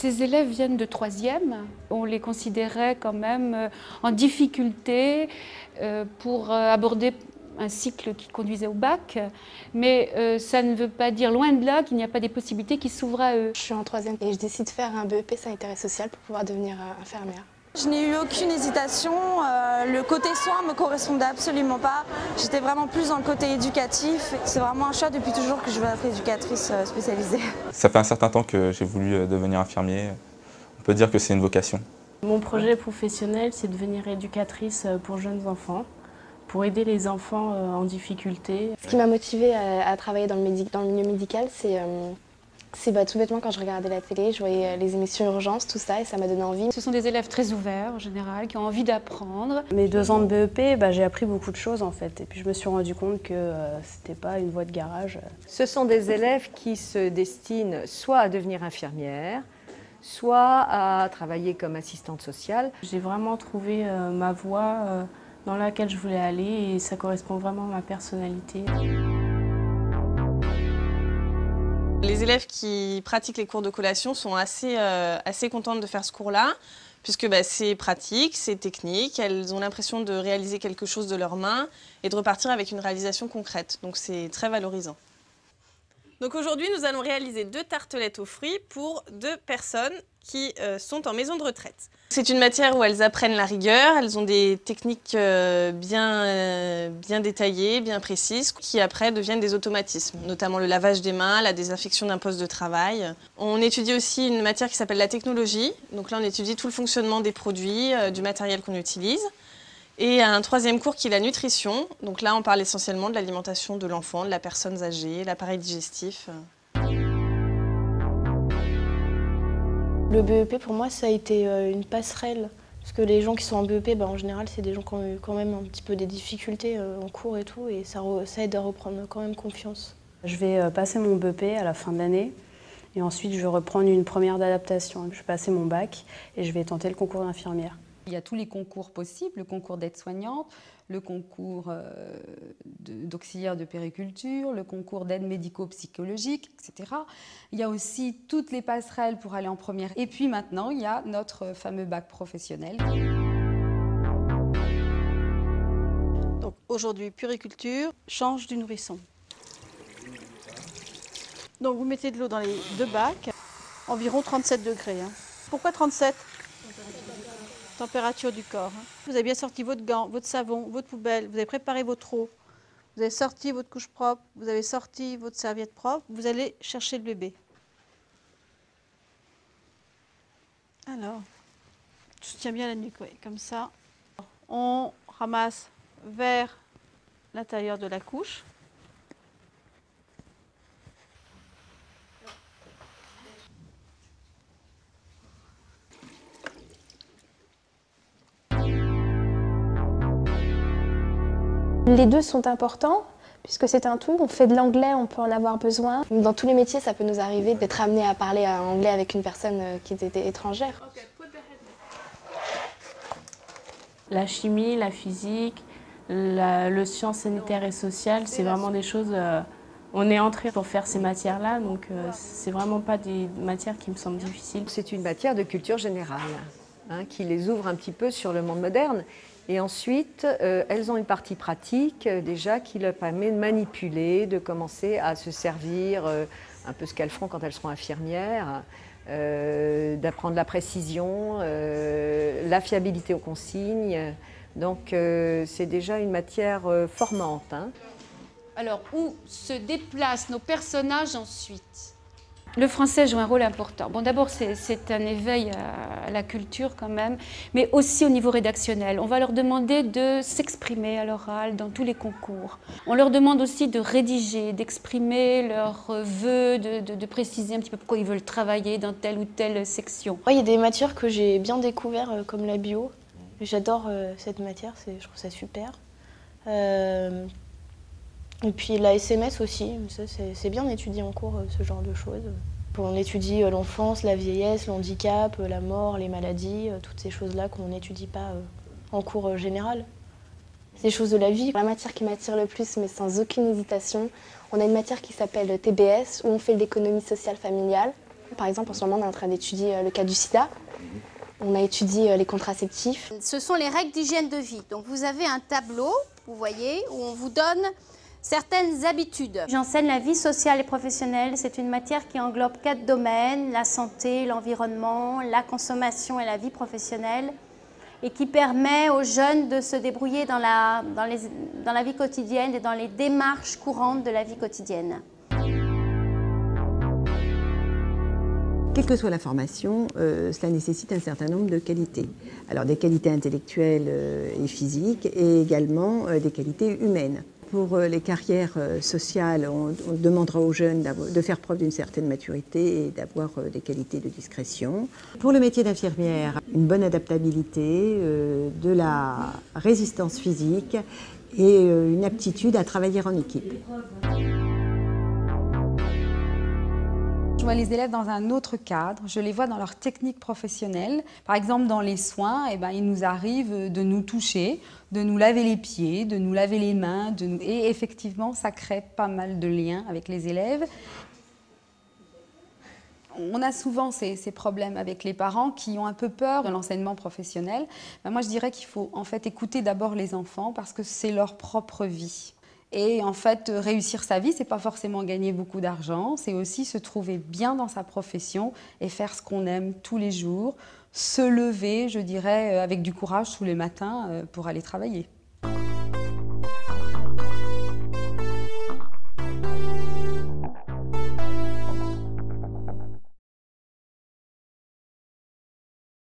Ces élèves viennent de 3e. On les considérait quand même en difficulté pour aborder un cycle qui conduisait au bac, mais ça ne veut pas dire, loin de là, qu'il n'y a pas des possibilités qui s'ouvrent à eux. Je suis en 3e et je décide de faire un BEP sanitaire et social pour pouvoir devenir infirmière. Je n'ai eu aucune hésitation, le côté soin ne me correspondait absolument pas. J'étais vraiment plus dans le côté éducatif. C'est vraiment un choix depuis toujours que je veux être éducatrice spécialisée. Ça fait un certain temps que j'ai voulu devenir infirmier. On peut dire que c'est une vocation. Mon projet professionnel, c'est de devenir éducatrice pour jeunes enfants, pour aider les enfants en difficulté. Ce qui m'a motivée à travailler dans le milieu médical, c'est tout bêtement quand je regardais la télé, je voyais les émissions Urgence, tout ça, et ça m'a donné envie. Ce sont des élèves très ouverts en général, qui ont envie d'apprendre. Mes 2 ans de BEP, j'ai appris beaucoup de choses en fait, et puis je me suis rendu compte que c'était pas une voie de garage. Ce sont des élèves qui se destinent soit à devenir infirmières, soit à travailler comme assistante sociale. J'ai vraiment trouvé ma voie dans laquelle je voulais aller, et ça correspond vraiment à ma personnalité. Les élèves qui pratiquent les cours de collation sont assez contentes de faire ce cours-là, puisque c'est pratique, c'est technique, elles ont l'impression de réaliser quelque chose de leurs mains et de repartir avec une réalisation concrète, donc c'est très valorisant. Donc aujourd'hui, nous allons réaliser 2 tartelettes aux fruits pour 2 personnes qui sont en maison de retraite. C'est une matière où elles apprennent la rigueur, elles ont des techniques bien détaillées, bien précises, qui après deviennent des automatismes, notamment le lavage des mains, la désinfection d'un poste de travail. On étudie aussi une matière qui s'appelle la technologie, donc là on étudie tout le fonctionnement des produits, du matériel qu'on utilise. Et un 3e cours qui est la nutrition, donc là on parle essentiellement de l'alimentation de l'enfant, de la personne âgée, l'appareil digestif. Le BEP pour moi ça a été une passerelle, parce que les gens qui sont en BEP, en général c'est des gens qui ont eu quand même un petit peu des difficultés en cours et tout, et ça aide à reprendre quand même confiance. Je vais passer mon BEP à la fin de l'année, et ensuite je vais reprendre une première d'adaptation. Je vais passer mon bac et je vais tenter le concours d'infirmière. Il y a tous les concours possibles, le concours d'aide-soignante, le concours d'auxiliaire de périculture, le concours d'aide médico-psychologique, etc. Il y a aussi toutes les passerelles pour aller en première. Et puis maintenant, il y a notre fameux bac professionnel. Donc aujourd'hui, puériculture, change du nourrisson. Donc vous mettez de l'eau dans les 2 bacs, environ 37 degrés. Pourquoi 37 ? Température du corps. Vous avez bien sorti votre gant, votre savon, votre poubelle, vous avez préparé votre eau, vous avez sorti votre couche propre, vous avez sorti votre serviette propre, vous allez chercher le bébé. Alors, je soutiens bien la nuque, comme ça. On ramasse vers l'intérieur de la couche. Les 2 sont importants, puisque c'est un tout. On fait de l'anglais, on peut en avoir besoin. Dans tous les métiers, ça peut nous arriver d'être amené à parler anglais avec une personne qui était étrangère. La chimie, la physique, le sciences sanitaires et sociales, c'est vraiment des choses... on est entré pour faire ces matières-là, donc c'est vraiment pas des matières qui me semblent difficiles. C'est une matière de culture générale, qui les ouvre un petit peu sur le monde moderne. Et ensuite, elles ont une partie pratique déjà qui leur permet de manipuler, de commencer à se servir un peu ce qu'elles feront quand elles seront infirmières, d'apprendre la précision, la fiabilité aux consignes. Donc c'est déjà une matière formante. Alors, où se déplacent nos personnages ensuite ? Le français joue un rôle important. Bon, d'abord, c'est un éveil à la culture quand même, mais aussi au niveau rédactionnel. On va leur demander de s'exprimer à l'oral dans tous les concours. On leur demande aussi de rédiger, d'exprimer leurs vœux, de préciser un petit peu pourquoi ils veulent travailler dans telle ou telle section. Il y a des matières que j'ai bien découvertes, comme la bio. J'adore cette matière, je trouve ça super. Et puis la SMS aussi, c'est bien d'étudier en cours ce genre de choses. On étudie l'enfance, la vieillesse, le handicap, la mort, les maladies, toutes ces choses-là qu'on n'étudie pas en cours général. C'est des choses de la vie. La matière qui m'attire le plus, mais sans aucune hésitation, on a une matière qui s'appelle TBS, où on fait de l'économie sociale familiale. Par exemple, en ce moment, on est en train d'étudier le cas du sida. On a étudié les contraceptifs. Ce sont les règles d'hygiène de vie. Donc vous avez un tableau, vous voyez, où on vous donne certaines habitudes. J'enseigne la vie sociale et professionnelle. C'est une matière qui englobe 4 domaines, la santé, l'environnement, la consommation et la vie professionnelle, et qui permet aux jeunes de se débrouiller dans la vie quotidienne et dans les démarches courantes de la vie quotidienne. Quelle que soit la formation, cela nécessite un certain nombre de qualités. Alors des qualités intellectuelles et physiques, et également des qualités humaines. Pour les carrières sociales, on demandera aux jeunes de faire preuve d'une certaine maturité et d'avoir des qualités de discrétion. Pour le métier d'infirmière, une bonne adaptabilité, de la résistance physique et une aptitude à travailler en équipe. Je vois les élèves dans un autre cadre, je les vois dans leur technique professionnelle. Par exemple, dans les soins, il nous arrive de nous toucher, de nous laver les pieds, de nous laver les mains. Et effectivement, ça crée pas mal de liens avec les élèves. On a souvent ces problèmes avec les parents qui ont un peu peur de l'enseignement professionnel. Moi, je dirais qu'il faut en fait écouter d'abord les enfants parce que c'est leur propre vie. Et en fait, réussir sa vie, c'est pas forcément gagner beaucoup d'argent, c'est aussi se trouver bien dans sa profession et faire ce qu'on aime tous les jours, se lever, je dirais, avec du courage tous les matins pour aller travailler.